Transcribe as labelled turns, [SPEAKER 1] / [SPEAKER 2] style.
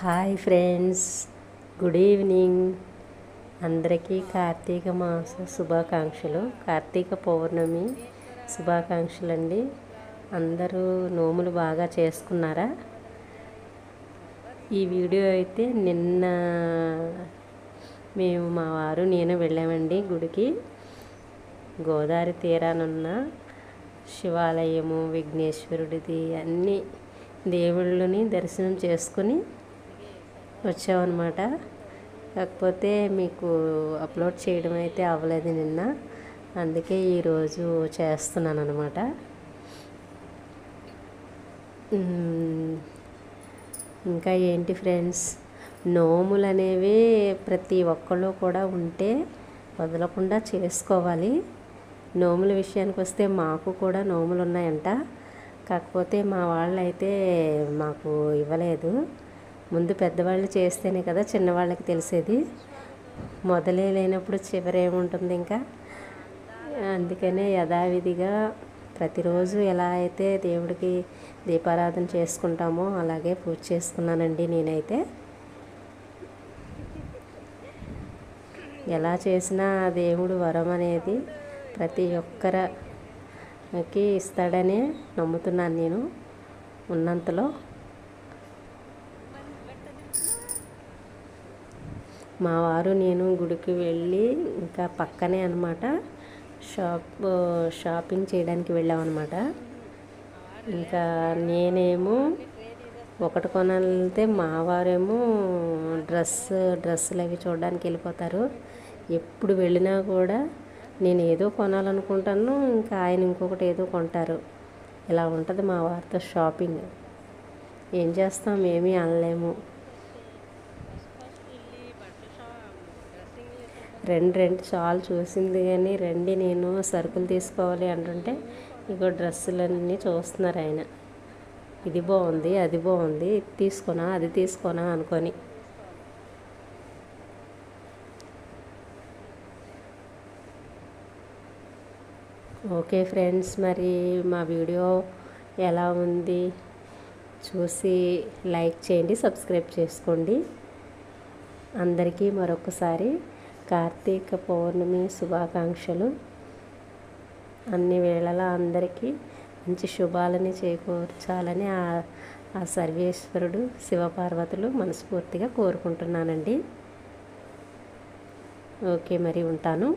[SPEAKER 1] Hi friends, good evening. అందరికీ కార్తీక మాస శుభాకాంక్షలు. కార్తీక పౌర్ణమి శుభాకాంక్షలు అండి. అందరూ నోములు బాగా చేసుకున్నారా? ఈ వీడియో అయితే నిన్న మేము మా వారు నేను వెళ్ళామండి గుడికి. గోదావరి తీరానున్న శివాలయము, విఘ్నేశ్వరుడిది అన్ని దేవుళ్ళని దర్శనం చేసుకుని వచ్చామన్నమాట. కాకపోతే మీకు అప్లోడ్ చేయడం అయితే అవ్వలేదు నిన్న, అందుకే ఈరోజు చేస్తున్నాను అనమాట. ఇంకా ఏంటి ఫ్రెండ్స్, నోములు అనేవి ప్రతి ఒక్కళ్ళు కూడా ఉంటే వదలకుండా చేసుకోవాలి. నోముల విషయానికి వస్తే మాకు కూడా నోములు ఉన్నాయంట. కాకపోతే మా వాళ్ళు అయితే మాకు ఇవ్వలేదు. ముందు పెద్దవాళ్ళు చేస్తేనే కదా చిన్నవాళ్ళకి తెలిసేది. మొదలే లేనప్పుడు చివరి ఏముంటుంది ఇంకా. అందుకనే యథావిధిగా ప్రతిరోజు ఎలా అయితే దేవుడికి దీపారాధన చేసుకుంటామో అలాగే పూజ చేసుకున్నానండి. నేనైతే ఎలా చేసినా దేవుడు వరం అనేది ప్రతి ఒక్కరికి ఇస్తాడనే నమ్ముతున్నాను నేను ఉన్నంతలో. మా వారు నేను గుడికి వెళ్ళి ఇంకా పక్కనే అనమాట షాపింగ్ చేయడానికి వెళ్ళామన్నమాట. ఇంకా నేనేమో ఒకటి కొనాలంటే మా వారేమో డ్రెస్సులు అవి చూడడానికి వెళ్ళిపోతారు. ఎప్పుడు వెళ్ళినా కూడా నేను ఏదో కొనాలనుకుంటాను, ఇంకా ఆయన ఇంకొకటి ఏదో కొంటారు. ఇలా ఉంటుంది మా వారితో షాపింగ్. ఏం చేస్తాం, ఏమీ అనలేము. రెండు చాలు చూసింది కానీ రండి నేను సరుకులు తీసుకోవాలి అంటుంటే ఇగో డ్రెస్సులన్నీ చూస్తున్నారు ఆయన. ఇది బాగుంది, అది బాగుంది, ఇది తీసుకోనా అది తీసుకోనా అనుకొని. ఓకే ఫ్రెండ్స్, మరి మా వీడియో ఎలా ఉంది చూసి లైక్ చేయండి, సబ్స్క్రైబ్ చేసుకోండి. అందరికీ మరొకసారి కార్తీక పౌర్ణమి శుభాకాంక్షలు. అన్ని వేళలా అందరికీ మంచి శుభాలని చేకూర్చాలని ఆ సర్వేశ్వరుడు శివపార్వతులు మనస్ఫూర్తిగా కోరుకుంటున్నానండి. ఓకే, మరి ఉంటాను.